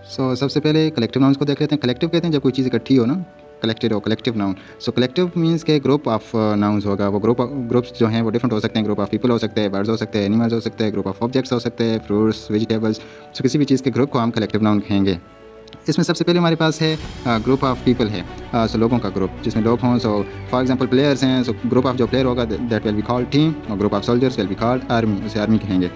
सबसे पहले collective nouns को देख लेते हैं। कलेक्टिव कहते हैं जब कोई चीज़ इकट्ठी हो ना, कलेक्टेड हो, कलेक्टिव नाउन। कलेक्टिव मीन्स के ग्रुप ऑफ नाउन्स होगा। वो ग्रुप्स जो हैं वो डिफरेंट हो सकते हैं। ग्रुप ऑफ पीपल हो सकते हैं, बर्ड्स हो सकते हैं, एनिमल्स हो सकते हैं, ग्रुप ऑफ ऑब्जेक्ट्स हो सकते हैं, फ्रूट्स, वेजिटेबल्स। किसी भी चीज़ के ग्रुप को हम कलेक्टिव नाउन कहेंगे। इसमें सबसे पहले हमारे पास है ग्रुप ऑफ पीपल है। लोगों का ग्रुप जिसमें लोग हों। फॉर एग्जांपल प्लेयर्स हैं। ग्रुप ऑफ जो प्लेयर होगा that will be called team, और group of soldiers will be called army, उसे आर्मी कहेंगे।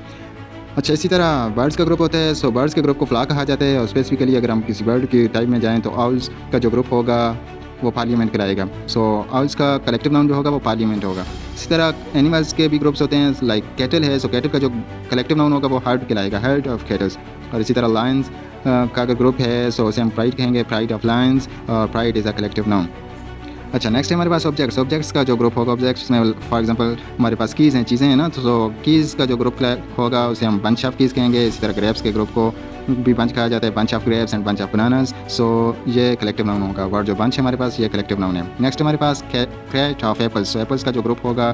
अच्छा, इसी तरह बर्ड्स का ग्रुप होता है। बर्ड्स के ग्रुप को फ्लॉक कहा जाता है। और स्पेसिफिकली अगर हम किसी बर्ड की टाइप में जाएँ तो आउल्स का जो ग्रुप होगा वो पार्लियामेंट कराएगा। आउल्स का कलेक्टिव नाउन जो होगा वो पार्लियामेंट होगा। इसी तरह एनिमल्स के भी ग्रुप्स होते हैं। लाइक कैटल है। कैटल का जो कलेक्टिव नाउन होगा वो हर्ड कहलाएगा, हर्ड ऑफ कैटल्स। और इसी तरह लायंस का अगर ग्रुप है उसे हम प्राइड कहेंगे, प्राइड ऑफ लायंस। और pride is a collective noun. अच्छा, नेक्स्ट है हमारे पास ऑब्जेक्ट्स का जो ग्रुप होगा। ऑब्जेक्ट्स में फॉर एग्जांपल हमारे पास कीज़ हैं, चीज़ें हैं ना। कीज़ का जो ग्रुप होगा उसे हम बंच ऑफ कीज़ कहेंगे। इसी तरह ग्रेप्स के ग्रुप को भी बंच कहा जाता है, bunch of grapes and bunch of bananas. ये कलेक्टिव नाउन होगा। वर्ड जो बंच है हमारे पास, ये कलेक्टिव नाउन है। नेक्स्ट हमारे पास क्रेट ऑफ एप्पल्स। एप्पल्स का जो ग्रुप होगा,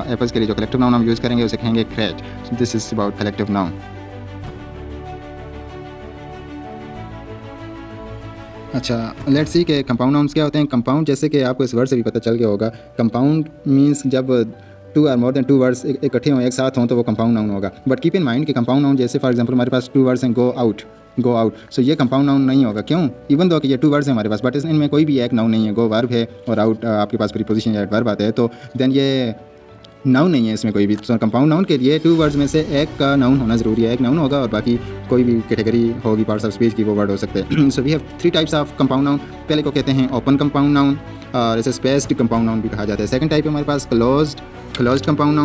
एप्पल्स के लिए जो कलेक्टिव नाउन हम यूज़ करेंगे उसे कहेंगे crate. This is about collective noun. अच्छा, लेट्स सी के कंपाउंड नाउन्स क्या होते हैं। कंपाउंड, जैसे कि आपको इस वर्ड से भी पता चल गया होगा, कंपाउंड मींस जब टू और मोर देन टू वर्ड्स इकट्ठे हों, एक साथ हों, तो वो कंपाउंड नाउन होगा। बट कीप इन माइंड कि कंपाउंड नाउन, जैसे फॉर एग्जांपल हमारे पास टू वर्ड्स हैं, गो आउट। ये कंपाउंड नाउन नहीं होगा। क्यों? इवन दो कि ये टू वर्ड्स हैं हमारे पास, बट इनमें कोई भी एक नाउन नहीं है। गो वर्ब है और आउट आपके पास प्रीपोजिशन या एडवर्ब आता है, तो देन ये नाउन नहीं है इसमें कोई भी। कंपाउंड नाउन के लिए टू वर्ड्स में से एक का नाउन होना ज़रूरी है। एक नाउन होगा और बाकी कोई भी कैटेगरी होगी पार्ट्स ऑफ स्पीच की, वो वर्ड हो सकते हैं। We have three types of compound noun. पहले को कहते हैं ओपन कंपाउंड नाउन, और इसे स्पेस्ड कंपाउंड नाउन भी कहा जाता है। सेकंड टाइप है हमारे पास क्लोज्ड कंपाउंड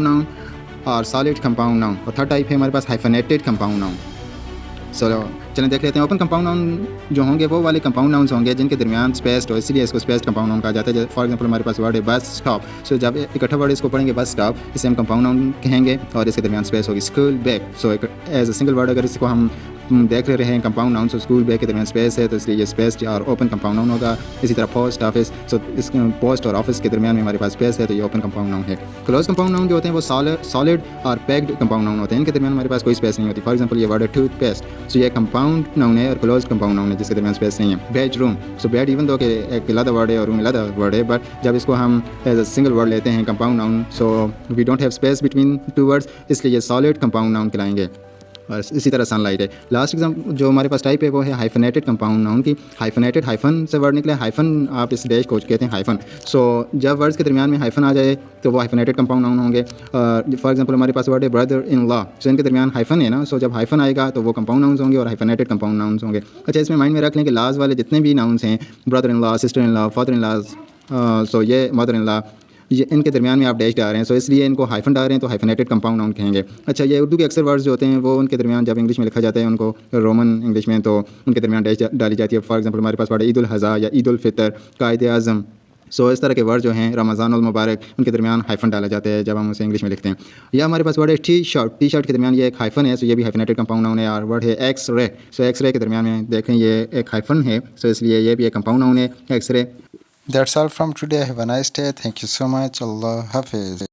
नाउन और सॉलिड कंपाउंड नाउन। और थर्ड टाइप है हमारे पास हाइफनेटेड कंपाउंड नाउन। चलें देख लेते हैं। ओपन कंपाउंड नाउन जो होंगे वो वाले कंपाउंड नाउन्स होंगे जिनके दरमियान स्पेस्ड हो, इसलिए इसको स्पेस्ड कंपाउंड नाउन कहा जाता है। फॉर एग्जांपल हमारे पास वर्ड है बस स्टॉप। जब इकट्ठा वर्ड इसको पढ़ेंगे बस स्टॉप, इसे हम कंपाउंड नाउन कहेंगे और इसके दरमियान स्पेस होगी। School bag, as a single word अगर इसको हम देख रहे हैं कंपाउंड नाउन, स्कूल बैग के दरमियान स्पेस है, तो इसलिए ये स्पेस्ड और ओपन कंपाउंड नाउन होगा। इसी तरह पोस्ट ऑफिस, इस पोस्ट और ऑफिस के दरमियान में हमारे पास स्पेस है, तो ये ओपन कंपाउंड नाउन है। क्लोज कंपाउंड नाउन जो होते हैं वो सॉलिड और पैक्ड कंपाउंड नाउन होते हैं। इनके दरमियान हमारे पास कोई स्पेस नहीं होती। फॉर एग्जांपल ये वर्ड है टूथपेस्ट, ये कंपाउंड नाउन है और क्लोज कंपाउंड नाउन है जिसके दरमियान स्पेस नहीं है। बेडरूम, बेड इवन दो कि एक अलग वर्ड है और रूम अलग वर्ड है, बट जब इसको हम एज अ सिंगल वर्ड लेते हैं compound noun, we don't have space between two words, इसलिए ये सॉलिड कंपाउंड नाउन कहलाएंगे। और इसी तरह सनलाइट है। लास्ट एग्जाम जो हमारे पास टाइप है वो है हाइफनेटेड कंपाउंड नाउन की। हाइफनेटेड, हाइफन से वर्ड निकले। हाइफन आप इस डैश को कहते हैं हाइफन। जब वर्ड्स के दरमियान में हाइफन आ जाए तो वो हाइफनेटेड कंपाउंड नाउन होंगे। फॉर एग्जांपल हमारे पास वर्ड है ब्रदर इन लॉ, इनके दरमियान हाइफन है ना। जब हाइफन आएगा तो वो कंपाउंड नाउन्स होंगे और हाइफनेटेड कंपाउंड नाउन्स होंगे। अच्छा, इसमें माइंड में रख लें कि लाज वाले जितने भी नाउन्स हैं, brother in law, sister in law, father in law, ये मदर इन लॉ, ये इनके दरमियान में आप डैश डाल रहे हैं, इसलिए इनको हाइफन डाल रहे हैं, तो हाइफनेटेड कंपाउंड नाउन कहेंगे। अच्छा, ये उर्दू के अक्सर वर्ड्स जो होते हैं वो उनके दरमियान जब इंग्लिश में लिखा जाता है, उनको रोमन इंग्लिश में, तो उनके दरमियान डैश डाली जाती है। फॉर एग्जांपल हमारे पास वर्ड है ईद उल अज़हा या ईद उल फितर, कायद आज़म। इस तरह के वर्ड जो हैं, रमज़ानुल मुबारक, उनके दरमियान हाइफन डाला जाता है जब हम उसे इंग्लिश में लिखते हैं। या हमारे पास वर्ड है टी शर्ट के दरमियान ये एक हाइफन है, ये भी हाइफनेटेड कंपाउंड नाउन है। और वर्ड है एक्स रे, एक्स रे के दरमियान में देखें ये एक हाइफन है, इसलिए ये भी एक कंपाउंड नाउन है, X ray. That's all from today. Have a nice day. Thank you so much. Allah Hafiz.